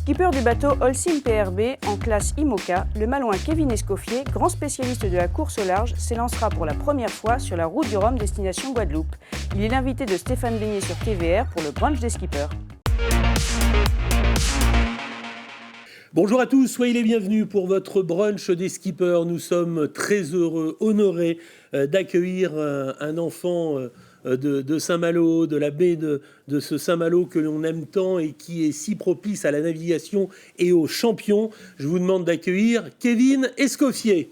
Skipper du bateau Holcim PRB en classe IMOCA, le malouin Kevin Escoffier, grand spécialiste de la course au large, s'élancera pour la première fois sur la route du Rhum destination Guadeloupe. Il est l'invité de Stéphane Beignet sur TVR pour le brunch des skippers. Bonjour à tous, soyez les bienvenus pour votre brunch des skippers. Nous sommes très heureux, honorés d'accueillir un enfant de Saint-Malo, de la baie de ce Saint-Malo que l'on aime tant et qui est si propice à la navigation et aux champions. Je vous demande d'accueillir Kevin Escoffier.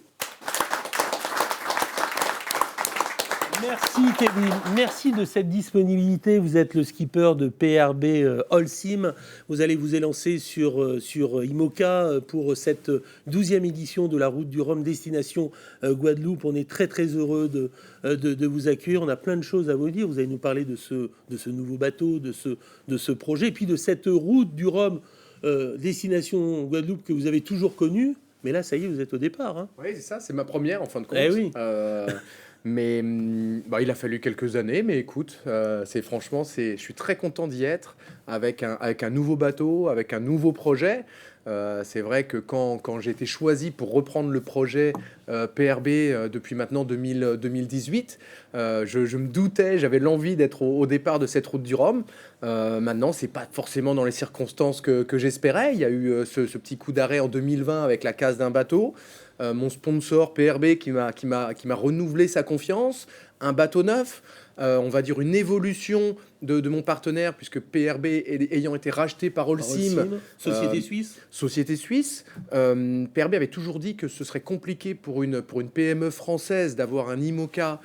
Merci Kevin, merci de cette disponibilité. Vous êtes le skipper de PRB Holcim. Vous allez vous élancer sur IMOCA pour cette 12e édition de la route du Rhum destination Guadeloupe. On est très très heureux de vous accueillir. On a plein de choses à vous dire. Vous allez nous parler de ce nouveau bateau, de ce projet, et puis de cette route du Rhum destination Guadeloupe que vous avez toujours connue. Mais là, ça y est, vous êtes au départ. Hein. Oui, c'est ça, c'est ma première en fin de compte. Eh oui. Mais il a fallu quelques années, mais écoute, je suis très content d'y être avec un nouveau bateau, avec un nouveau projet. C'est vrai que quand j'ai été choisi pour reprendre le projet PRB depuis maintenant 2018, je me doutais, j'avais l'envie d'être au départ de cette route du Rhum. Maintenant, c'est pas forcément dans les circonstances que j'espérais. Il y a eu ce petit coup d'arrêt en 2020 avec la casse d'un bateau. Mon sponsor PRB qui m'a renouvelé sa confiance, un bateau neuf, on va dire une évolution de mon partenaire, puisque PRB ayant été racheté par Holcim, société suisse, PRB avait toujours dit que ce serait compliqué pour une PME française d'avoir un IMOCA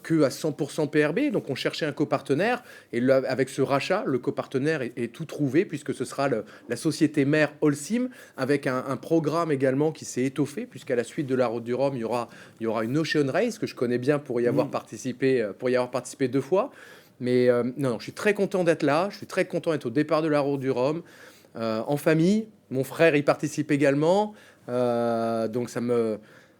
que à 100% PRB, donc on cherchait un copartenaire, et là, avec ce rachat, le copartenaire est tout trouvé, puisque ce sera la société mère Holcim, avec un programme également qui s'est étoffé, puisqu'à la suite de la route du Rhum, il y aura une Ocean Race, que je connais bien pour y avoir participé 2 fois. Mais non, je suis très content d'être là, je suis très content d'être au départ de la route du Rhum, en famille. Mon frère y participe également, donc ça me...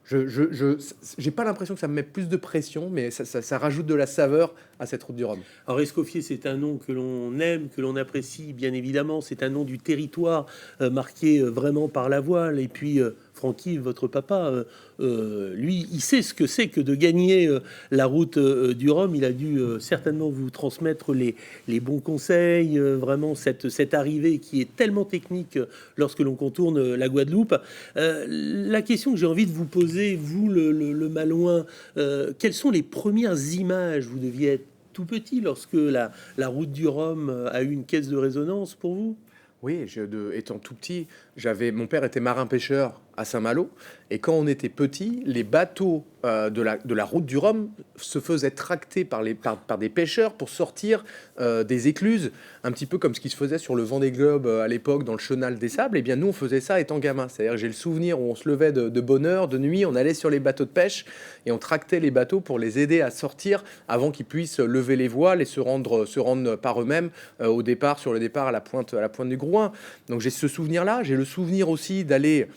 j'ai pas l'impression que ça me met plus de pression, mais ça rajoute de la saveur à cette route du Rhum. Alors Escoffier, c'est un nom que l'on aime, que l'on apprécie, bien évidemment. C'est un nom du territoire marqué vraiment par la voile. Et puis Francky, votre papa, lui, il sait ce que c'est que de gagner la route du Rhum. Il a dû certainement vous transmettre les bons conseils, vraiment cette arrivée qui est tellement technique lorsque l'on contourne la Guadeloupe. La question que j'ai envie de vous poser, vous le Malouin, quelles sont les premières images? Vous deviez être tout petit lorsque la route du Rhum a eu une caisse de résonance pour vous? Oui, étant tout petit, mon père était marin-pêcheur à Saint-Malo, et quand on était petit, les bateaux de la route du Rhum se faisaient tracter par des pêcheurs pour sortir des écluses, un petit peu comme ce qui se faisait sur le Vendée Globe à l'époque dans le Chenal des Sables. Et bien nous, on faisait ça étant gamin. C'est-à-dire, j'ai le souvenir où on se levait de bonne heure, de nuit, on allait sur les bateaux de pêche et on tractait les bateaux pour les aider à sortir avant qu'ils puissent lever les voiles et se rendre par eux-mêmes sur le départ à la pointe du Grouin. Donc j'ai ce souvenir-là. J'ai le souvenir aussi d'aller...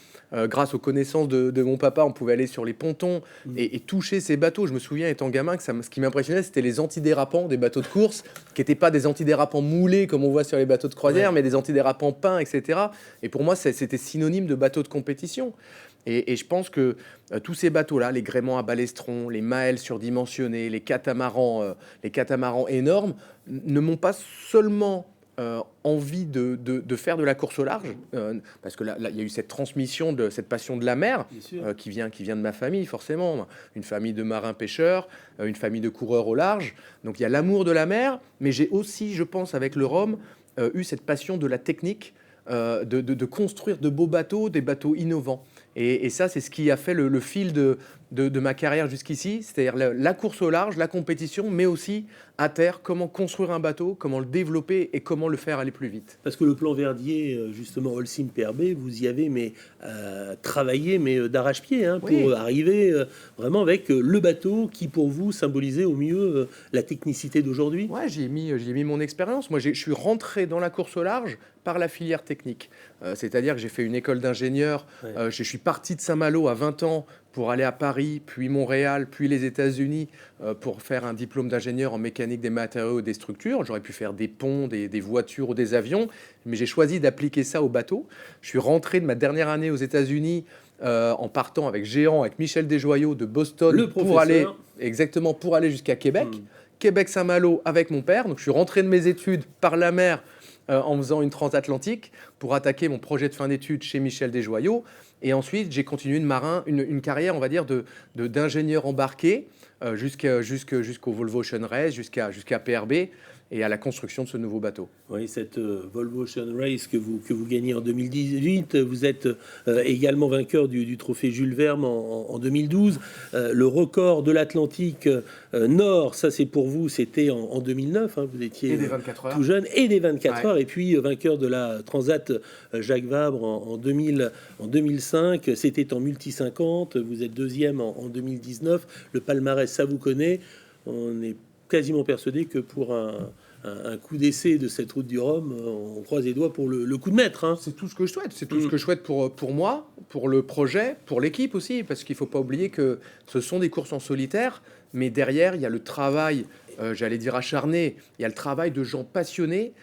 grâce aux connaissances de mon papa, on pouvait aller sur les pontons et toucher ces bateaux. Je me souviens, étant gamin, que ce qui m'impressionnait, c'était les antidérapants des bateaux de course, qui n'étaient pas des antidérapants moulés comme on voit sur les bateaux de croisière, mais des antidérapants peints, etc. Et pour moi, c'était synonyme de bateaux de compétition. Et je pense que tous ces bateaux-là, les gréements à balestron, les maels surdimensionnés, les catamarans énormes, ne m'ont pas seulement... envie de faire de la course au large, parce que là, il y a eu cette transmission de cette passion de la mer qui vient de ma famille, forcément, une famille de marins-pêcheurs, une famille de coureurs au large, donc il y a l'amour de la mer, mais j'ai aussi, je pense, avec le Rhum, eu cette passion de la technique, de construire de beaux bateaux, des bateaux innovants. Et ça, c'est ce qui a fait le fil de ma carrière jusqu'ici, c'est-à-dire la course au large, la compétition, mais aussi à terre, comment construire un bateau, comment le développer et comment le faire aller plus vite. Parce que le plan Verdier, justement, Holcim PRB, vous y avez travaillé d'arrache-pied pour arriver vraiment avec le bateau qui, pour vous, symbolisait au mieux la technicité d'aujourd'hui. Ouais, j'y ai mis mon expérience. Moi, je suis rentré dans la course au large par la filière technique. C'est-à-dire que j'ai fait une école d'ingénieur. Je suis parti de Saint-Malo à 20 ans pour aller à Paris, puis Montréal, puis les États-Unis pour faire un diplôme d'ingénieur en mécanique des matériaux et des structures. J'aurais pu faire des ponts, des voitures ou des avions, mais j'ai choisi d'appliquer ça au bateau. Je suis rentré de ma dernière année aux États-Unis en partant avec Géant, avec Michel Desjoyaux de Boston pour aller jusqu'à Québec. Québec-Saint-Malo avec mon père. Donc je suis rentré de mes études par la mer en faisant une transatlantique pour attaquer mon projet de fin d'études chez Michel Desjoyaux. Et ensuite, j'ai continué une carrière, on va dire, d'ingénieur embarqué jusqu'au Volvo Ocean Race, jusqu'à PRB et à la construction de ce nouveau bateau. Oui, cette Volvo Ocean Race que vous gagnez en 2018, vous êtes également vainqueur du trophée Jules Verne en 2012. Le record de l'Atlantique Nord, ça c'est pour vous, c'était en 2009, hein, vous étiez tout jeune, et des 24 heures, et puis vainqueur de la Transat Jacques Vabre en 2005, c'était en multi 50, vous êtes deuxième en 2019, le palmarès ça vous connaît, on est quasiment persuadé que pour un coup d'essai de cette route du Rhum, on croise les doigts pour le coup de maître. Hein. C'est tout ce que je souhaite. C'est tout ce que je souhaite pour moi, pour le projet, pour l'équipe aussi, parce qu'il ne faut pas oublier que ce sont des courses en solitaire, mais derrière, il y a le travail, j'allais dire acharné, il y a le travail de gens passionnés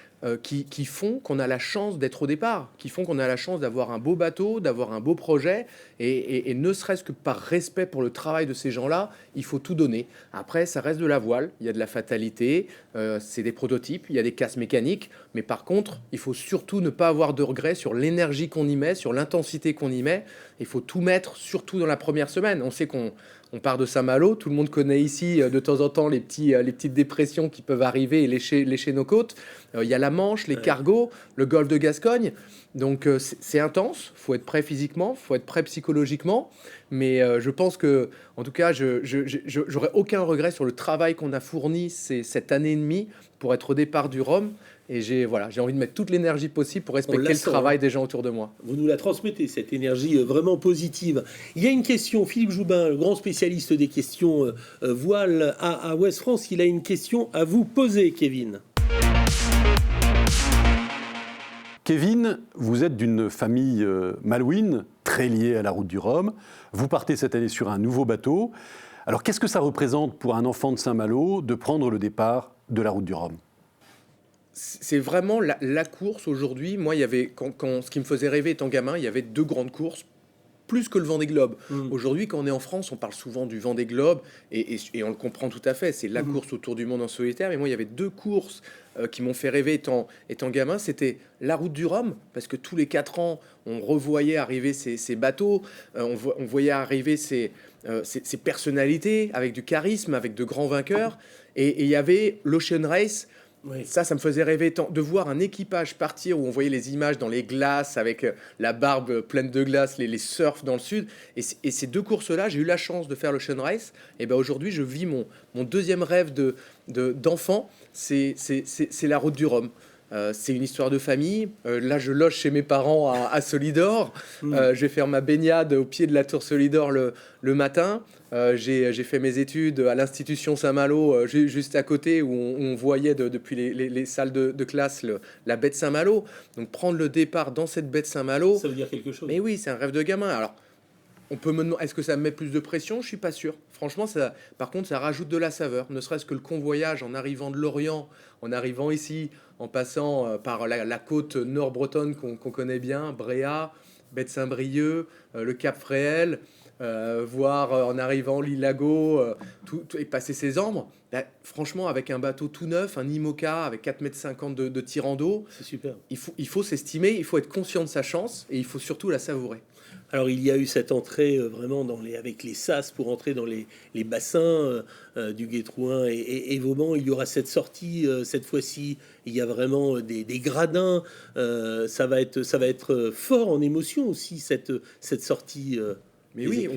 qui font qu'on a la chance d'être au départ, qui font qu'on a la chance d'avoir un beau bateau, d'avoir un beau projet, et ne serait-ce que par respect pour le travail de ces gens-là, il faut tout donner. Après, ça reste de la voile, il y a de la fatalité, c'est des prototypes, il y a des casses mécaniques, mais par contre, il faut surtout ne pas avoir de regrets sur l'énergie qu'on y met, sur l'intensité qu'on y met. Il faut tout mettre, surtout dans la première semaine. On sait qu'on part de Saint-Malo, tout le monde connaît ici de temps en temps les petites dépressions qui peuvent arriver et lécher nos côtes. Il y a la Manche, les cargos, le golfe de Gascogne. Donc c'est intense, il faut être prêt physiquement, il faut être prêt psychologiquement. Mais je pense que, en tout cas, j'aurais aucun regret sur le travail qu'on a fourni cette année et demie pour être au départ du Rhum. Et j'ai envie de mettre toute l'énergie possible pour respecter le travail des gens autour de moi. Vous nous la transmettez, cette énergie vraiment positive. Il y a une question, Philippe Joubin, le grand spécialiste des questions voile à Ouest France, il a une question à vous poser, Kevin. Kevin, vous êtes d'une famille malouine, très liée à la route du Rhum. Vous partez cette année sur un nouveau bateau. Alors qu'est-ce que ça représente pour un enfant de Saint-Malo de prendre le départ de la route du Rhum ? C'est vraiment la course aujourd'hui. Moi, il y avait ce qui me faisait rêver étant gamin, il y avait 2 grandes courses, plus que le Vendée Globe. Aujourd'hui, quand on est en France, on parle souvent du Vendée Globe et on le comprend tout à fait. C'est la course autour du monde en solitaire. Mais moi, il y avait 2 courses qui m'ont fait rêver étant gamin. C'était la route du Rhum, parce que tous les 4 ans, on revoyait arriver ces bateaux, on voyait arriver ces personnalités avec du charisme, avec de grands vainqueurs. Et il y avait l'Ocean Race. Oui. Ça me faisait rêver de voir un équipage partir où on voyait les images dans les glaces avec la barbe pleine de glace, les surfs dans le sud. Et ces 2 courses-là, j'ai eu la chance de faire l'Ocean Race. Et ben aujourd'hui, je vis mon deuxième rêve d'enfant, c'est la route du Rhum. C'est une histoire de famille. Là, je loge chez mes parents à Solidor. Je vais faire ma baignade au pied de la tour Solidor le matin. J'ai fait mes études à l'institution Saint-Malo, juste à côté, où on voyait depuis les salles de classe la baie de Saint-Malo. Donc prendre le départ dans cette baie de Saint-Malo, ça veut dire quelque chose. Mais oui, c'est un rêve de gamin. Alors, on peut me demander, est-ce que ça me met plus de pression ? Je suis pas sûr. Franchement, par contre, ça rajoute de la saveur. Ne serait-ce que le convoyage en arrivant de Lorient, en arrivant ici, en passant par la côte nord-bretonne qu'on connaît bien, Bréa, baie de Saint-Brieuc, le Cap Fréhel, voir en arrivant l'Ilago, et passer ses ambres. Là, franchement, avec un bateau tout neuf, un IMOCA avec 4,50 m de tirant d'eau, c'est super. Il faut s'estimer, il faut être conscient de sa chance et il faut surtout la savourer. Alors il y a eu cette entrée vraiment avec les sas pour entrer dans les bassins du Guétrouin et Vauban. Il y aura cette sortie cette fois-ci. Il y a vraiment des gradins. Ça va être fort en émotion aussi cette sortie. Mais oui,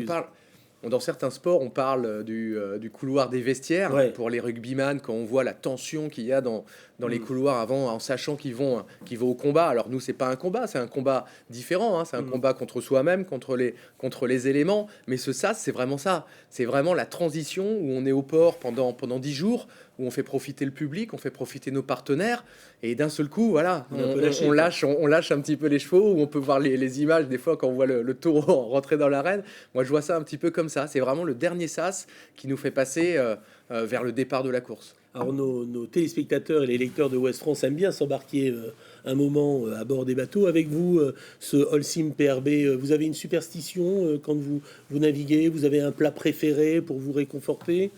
dans certains sports, on parle du couloir des vestiaires. Ouais. Pour les rugbyman, quand on voit la tension qu'il y a dans les couloirs avant, en sachant qu'ils vont au combat. Alors nous, c'est pas un combat, c'est un combat différent. Hein. C'est un combat contre soi-même, contre les éléments. Mais ce sas, c'est vraiment ça. C'est vraiment la transition où on est au port pendant 10 jours, où on fait profiter le public, on fait profiter nos partenaires. Et d'un seul coup, voilà, on lâche un petit peu les chevaux, où on peut voir les images des fois quand on voit le taureau rentrer dans l'arène. Moi, je vois ça un petit peu comme ça. C'est vraiment le dernier sas qui nous fait passer vers le départ de la course. Alors nos téléspectateurs et les lecteurs de Ouest France aiment bien s'embarquer un moment à bord des bateaux. Avec vous, ce Holcim PRB, vous avez une superstition quand vous naviguez? Vous avez un plat préféré pour vous réconforter?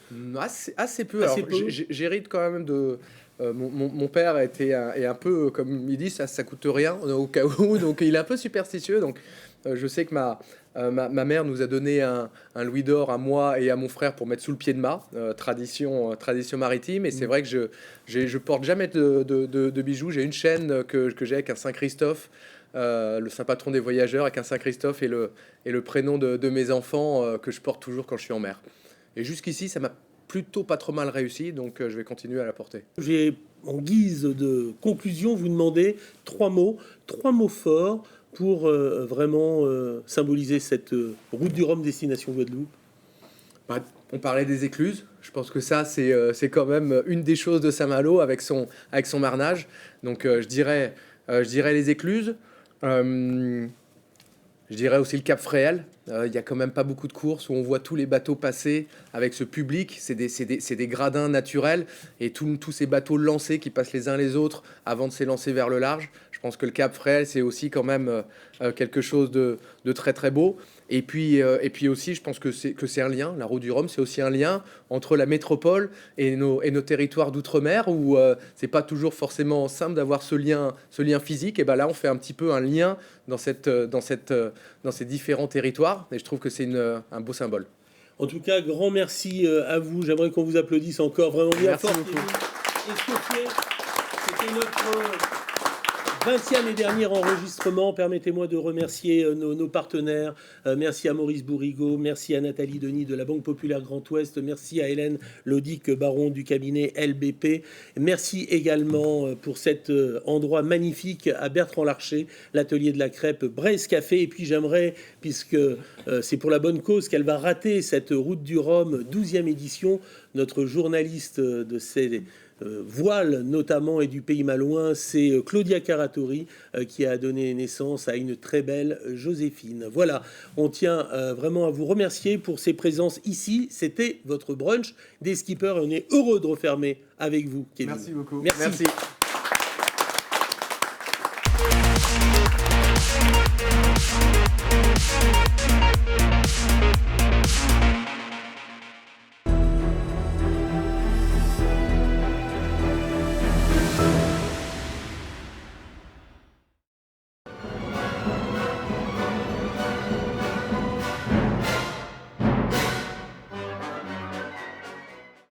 Assez peu. Alors, j'hérite quand même de... mon père est un peu, comme il dit, ça coûte rien au cas où, donc il est un peu superstitieux. Donc je sais que ma mère nous a donné un louis d'or à moi et à mon frère pour mettre sous le pied de mât, tradition maritime. Et c'est vrai que je porte jamais de bijoux. J'ai une chaîne que j'ai avec un Saint-Christophe, le saint patron des voyageurs, avec un Saint-Christophe et le prénom de mes enfants que je porte toujours quand je suis en mer. Et jusqu'ici, ça m'a plutôt pas trop mal réussi, donc je vais continuer à la porter. J'ai, en guise de conclusion, vous demander trois mots forts pour vraiment symboliser cette route du Rhum destination Guadeloupe. On parlait des écluses. Je pense que ça, c'est quand même une des choses de Saint-Malo avec son marnage. Donc je dirais les écluses. Je dirais aussi le Cap Fréhel. Il y a quand même pas beaucoup de courses où on voit tous les bateaux passer avec ce public. C'est des gradins naturels et tous ces bateaux lancés qui passent les uns les autres avant de s'élancer vers le large. Je pense que le Cap Fréhel, c'est aussi quand même quelque chose de très très beau. Et puis aussi, je pense que c'est un lien. La route du Rhum, c'est aussi un lien entre la métropole et nos territoires d'outre-mer où c'est pas toujours forcément simple d'avoir ce lien physique. Et ben là, on fait un petit peu un lien dans ces différents territoires. Et je trouve que c'est un beau symbole. En tout cas, grand merci à vous. J'aimerais qu'on vous applaudisse encore vraiment bien Merci fort. beaucoup. C'était notre 20e et dernier enregistrement. Permettez-moi de remercier nos partenaires. Merci à Maurice Bourrigaud, merci à Nathalie Denis de la Banque Populaire Grand Ouest, merci à Hélène Laudic Baron du cabinet LBP. Merci également pour cet endroit magnifique à Bertrand Larcher, l'atelier de la crêpe Braise Café. Et puis j'aimerais, puisque c'est pour la bonne cause qu'elle va rater cette route du Rhum 12e édition, notre journaliste de ces voile notamment et du pays malouin, c'est Claudia Caratori qui a donné naissance à une très belle Joséphine. Voilà, on tient vraiment à vous remercier pour ces présences ici. C'était votre brunch des skippers et on est heureux de refermer avec vous, Kevin. Merci beaucoup. Merci.